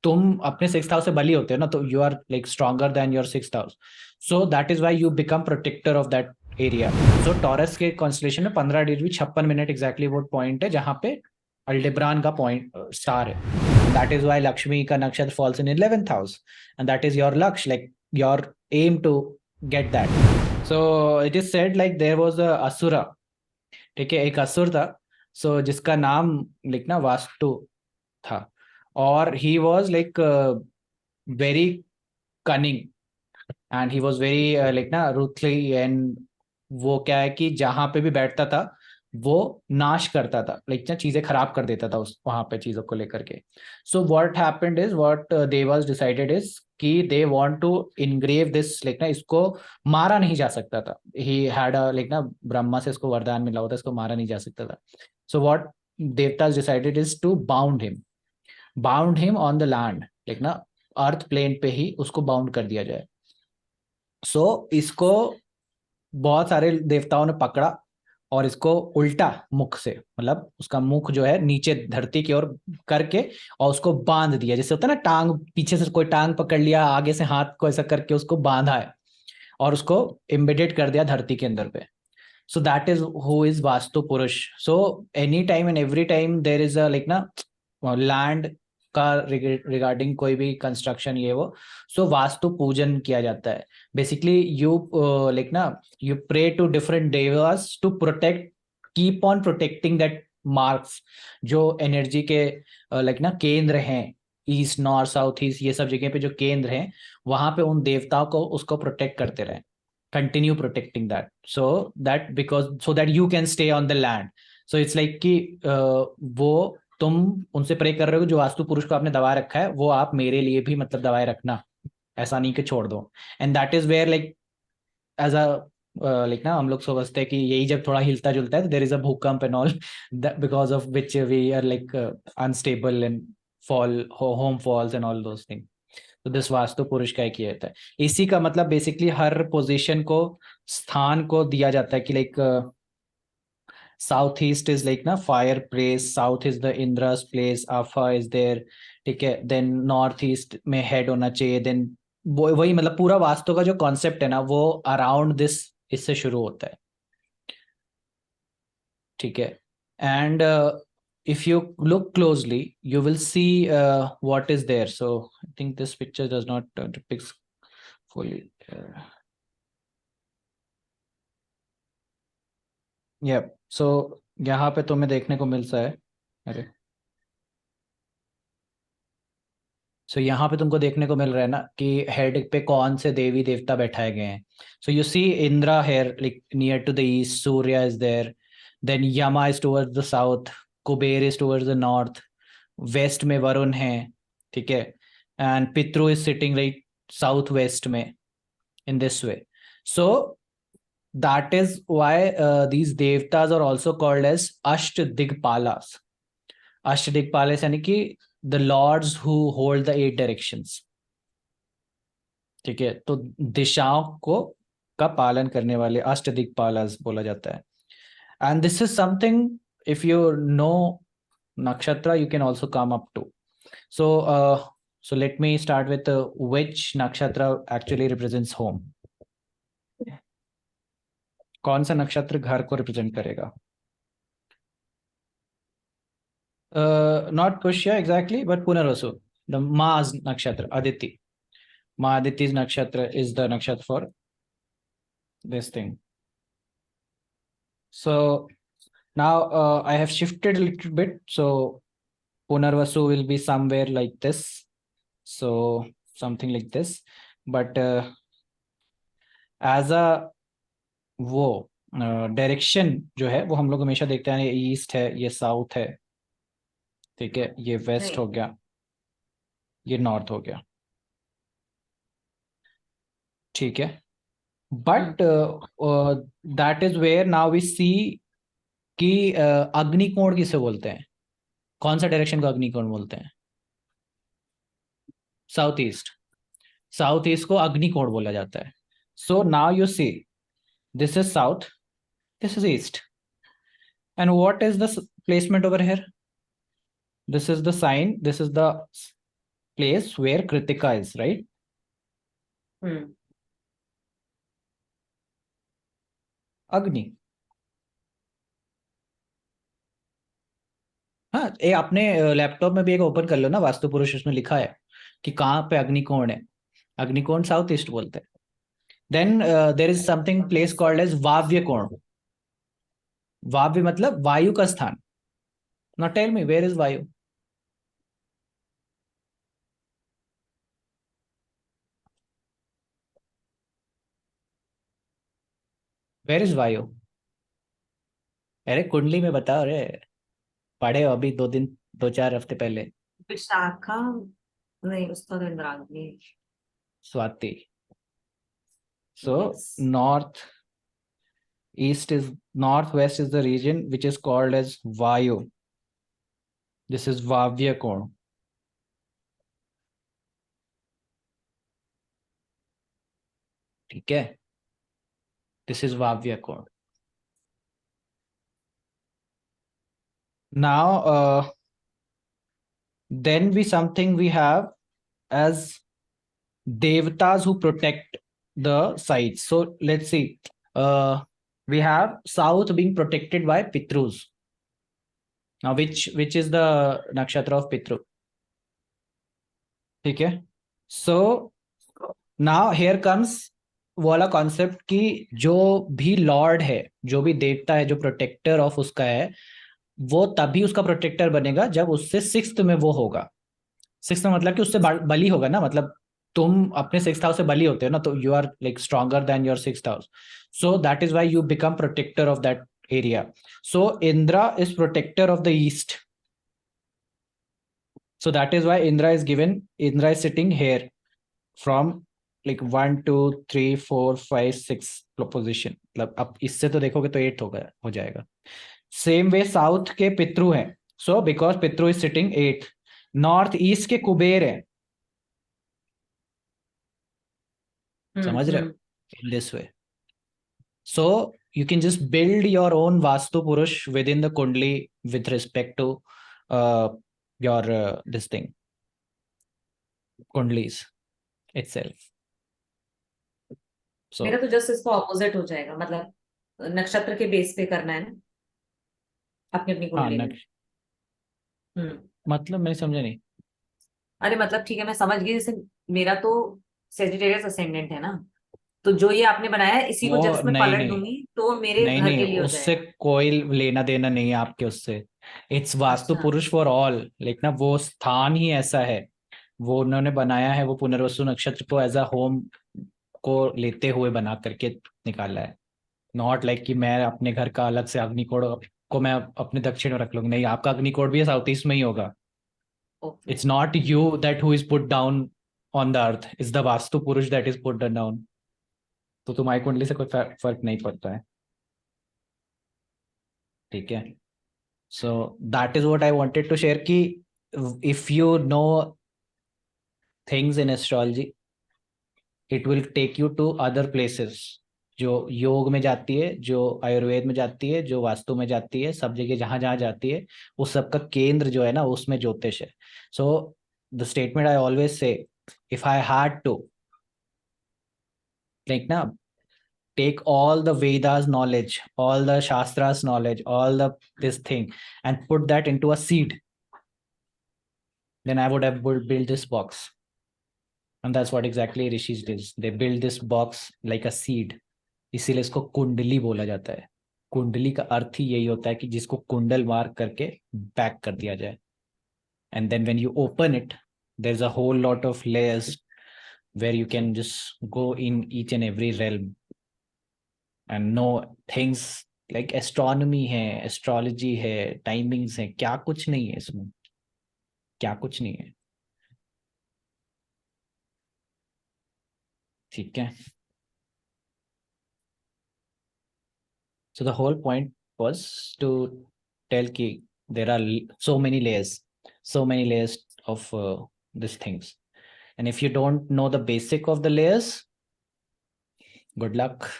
तुम अपने six house से बली होते हो ना, तो you are like stronger than your six house, so that is why you become protector of that area. So Taurus के कॉन्स्टलेशन में 15 डिग्री 56 मिनट एग्जैक्टली वो पॉइंट है जहाँ पे अल्डेब्रान का पॉइंट स्टार है। दैट इज वाई लक्ष्मी का नक्षत्र falls in 11th house, and that is your लक्ष्य, like your aim to get that. So it is said like there was a asura, ठीक है, एक असुर था, सो जिसका नाम लिखना वास्तु था, और he was like very cunning, and he was very like ना रूथली, एंड वो क्या है कि जहां पे भी बैठता था वो नाश करता था, लाइक ना चीजें खराब कर देता था उस वहां पे चीजों को लेकर के। So what happened is, what they was decided is कि they want to engrave this, like ना इसको मारा नहीं जा सकता था, ही हैड अ लाइक ना ब्रह्मा से इसको वरदान मिला होता, इसको मारा नहीं जा सकता था। सो व्हाट देवताज decided is to bound him on the land, like ना अर्थ प्लेन पे ही उसको बाउंड कर दिया जाए। इसको बहुत सारे देवताओं ने पकड़ा और इसको उल्टा मुख से, मतलब उसका मुख जो है नीचे धरती की ओर करके, और उसको बांध दिया, जैसे होता है ना टांग, पीछे से कोई टांग पकड़ लिया, आगे से हाथ को ऐसा करके उसको बांधा है, और उसको एम्बेडेड कर दिया धरती के अंदर पे। So that is who is Vastu Purush. So any time and every time there is a like ना लैंड का रिगार्डिंग कोई भी कंस्ट्रक्शन ये वो, सो वास्तु पूजन किया जाता है। बेसिकली यू लाइक ना यू प्रे टू डिफरेंट देवास to protect, keep on protecting that marks, जो एनर्जी के लाइक ना केंद्र हैं, ईस्ट नॉर्थ साउथ ईस्ट ये सब जगह पे जो केंद्र हैं, वहां पे उन देवताओं को उसको प्रोटेक्ट करते रहे, continue protecting that, so that because so that you can stay on the land। so it's like कि वो तुम उनसे प्रे कर रहे हो, जो वास्तु पुरुष को आपने दबाए रखा है वो आप मेरे लिए भी मतलब दबाए रखना, ऐसा नहीं कि छोड़ दो। And that is where like as a like ना हम लोग समझते हैं कि यही जब थोड़ा हिलता जुलता है तो देर इज अ भूकंप and all, because of which we are like unstable and fall home falls and all those thing. तो दिस वास्तु पुरुष का एक ये होता है। इसी का मतलब बेसिकली हर पोजीशन को, स्थान को दिया जाता है कि like south east is like ना fire place, south is the Indra's place, आफा इज देयर, ठीक है, देन नॉर्थ ईस्ट में हेड होना चाहिए, देन वो वही मतलब पूरा वास्तु का जो कॉन्सेप्ट है ना वो अराउंड दिस, इससे शुरू होता है, ठीक है। And if you look closely you will see what is there, so I think this picture does not depict fully, या सो यहाँ पे तुम्हें देखने को मिलता है, अरे सो यहाँ पे तुमको देखने को मिल रहा है ना कि हेड पे कौन से देवी देवता बैठाए गए हैं। So you see Indra here like near to the east, Surya is there, then Yama is towards the south, Kuber is towards the north, west में वरुण है, ठीक है, and Pitru is sitting right south west में, in this way. So that is why these devatas are also called as Ashtadikpalas। Ashtadikpalas यानी कि the lords who hold the 8 directions, ठीक है, तो दिशाओं को का पालन करने वाले अष्टदिक्पालास बोला जाता है। And this is something, if you no nakshatra you can also come up to। so so let me start with which nakshatra actually represents home। कौन सा नक्षत्र घर को रिप्रेजेंट करेगा? Not Pushya exactly, but Punarvasu, the Ma's nakshatra, Aditi. Ma Aditi's nakshatra is the nakshatra for this thing. So now I have shifted a little bit. So Punarvasu will be somewhere like this. So something like this. But as a वो direction जो है वो हम लोग हमेशा देखते हैं, ये ईस्ट है, ये साउथ है, ठीक है, ये वेस्ट हो गया, ये नॉर्थ हो गया, ठीक है। But that is where now we see कि अग्निकोण किसे बोलते हैं? कौन सा डायरेक्शन को अग्निकोण बोलते हैं? South east. साउथ ईस्ट को अग्निकोण बोला जाता है। So now you see this is south, this is east, and what is the placement over here? This is the sign, this is the place where Kritika is, right? अग्नि। हाँ, ये अपने laptop में भी एक ओपन कर लो ना, वास्तु पुरुष उसमें लिखा है कि कहाँ पे अग्निकोण है। अग्निकोण साउथ ईस्ट बोलते हैं। Then there is something place called as वाव्य कोण। वाव्य मतलब वायु का स्थान। Now tell me, where is Vayu? Where is Vayu? अरे कुंडली में बताओ रे, पढ़े हो अभी 2 दिन, 2-4 हफ्ते पहले। विशाखा नहीं, उसका तो इंद्राग्नि। स्वाति। सो Yes. northwest is the region which is called as Vayu. This is Vavya Kon. ठीक है, this is Vavya Kon. Now then we have as devatas who protect the sites. So let's see, we have south being protected by Pitrus. Now which is the nakshatra of Pitru? ठीक है, so now here comes वो वाला concept कि जो भी Lord है, जो भी देवता है, जो प्रोटेक्टर ऑफ उसका है, वो तभी उसका प्रोटेक्टर बनेगा जब उससे 6th में वो होगा। 6th में मतलब कि उससे बली होगा ना, मतलब तुम अपने 6th हाउस से बली होते हो ना, तो you are like stronger than your 6th house. So that is why you become protector of that area. So Indra is protector of the east. So that is why Indra is sitting here from like 1 2 3 4 5 6 position। मतलब अब इससे तो देखोगे तो 8 हो जाएगा। Same way south के पितृ हैं, सो बिकॉज पितृ इज सिटिंग 8। नॉर्थ ईस्ट के कुबेर है, समझ रहे हो, इन this way. So you can just build your own Vastu Purush within the Kundli with respect to your this thing, Kundlis itself. So मेरा तो जस्ट इसको ऑपोजिट हो जाएगा, मतलब नक्षत्र के बेस पे करना है ना अपनी अपनी हाँ, कुंडली में। मतलब मैं समझा नहीं। अरे मतलब ठीक है, मैं समझ गई। जैसे मेरा तो सेजिटेरियस असेंडेंट है ना, तो जो ये आपने बनाया है इसी को वो जस्ट मैं नहीं पलट नहीं दूंगी तो मेरे नहीं घर नहीं, के लिए हो उससे जाएगा। कोई लेना देना नहीं है आपके उससे। इट्स वास्तु अच्छा। पुरुष फॉर ऑल, लेकिन ना वो स्थान ही ऐसा है, वो उन्होंने बनाया है, वो पुनर्वसु नक्षत्र को एज अ होम को लेते हुए बना करके निकाला है। नॉट लाइक कि मैं अपने घर का अलग से अग्निकोण को मैं अपने दक्षिण में रख लूंगा, नहीं, आपका अग्निकोण भी साउथ ईस्ट में ही होगा। Okay. It's not you that who is put down on the earth, is the vastu पुरुष दैट इज पुट डाउन। तो तुम्हारी कुंडली से कोई फर्क नहीं पड़ता है, ठीक है। So that is what I wanted to share कि if you know things in astrology, it will take you to other places, जो योग में जाती है, जो आयुर्वेद में जाती है, जो वास्तु में जाती है, सब जगह जहां जहां जाती है, उस सब का केंद्र जो है ना, उसमें ज्योतिष है। So the statement I always say, if I had to like ना take all the Vedas knowledge, all the Shastras knowledge, all the this thing, and put that into a seed, then I would have built this box. And that's what exactly rishis did. They built this box like a seed. इसीलिए इसको कुंडली बोला जाता है। कुंडली का अर्थ ही यही होता है कि जिसको कुंडल मार करके पैक कर दिया जाए। And then when you open it, there's a whole lot of layers where you can just go in each and every realm and know things like astronomy है, astrology है, timings है, क्या कुछ नहीं है इसमें, क्या कुछ नहीं है, ठीक है। So the whole point was to tell कि there are so many layers of these things, and if you don't know the basic of the layers, good luck.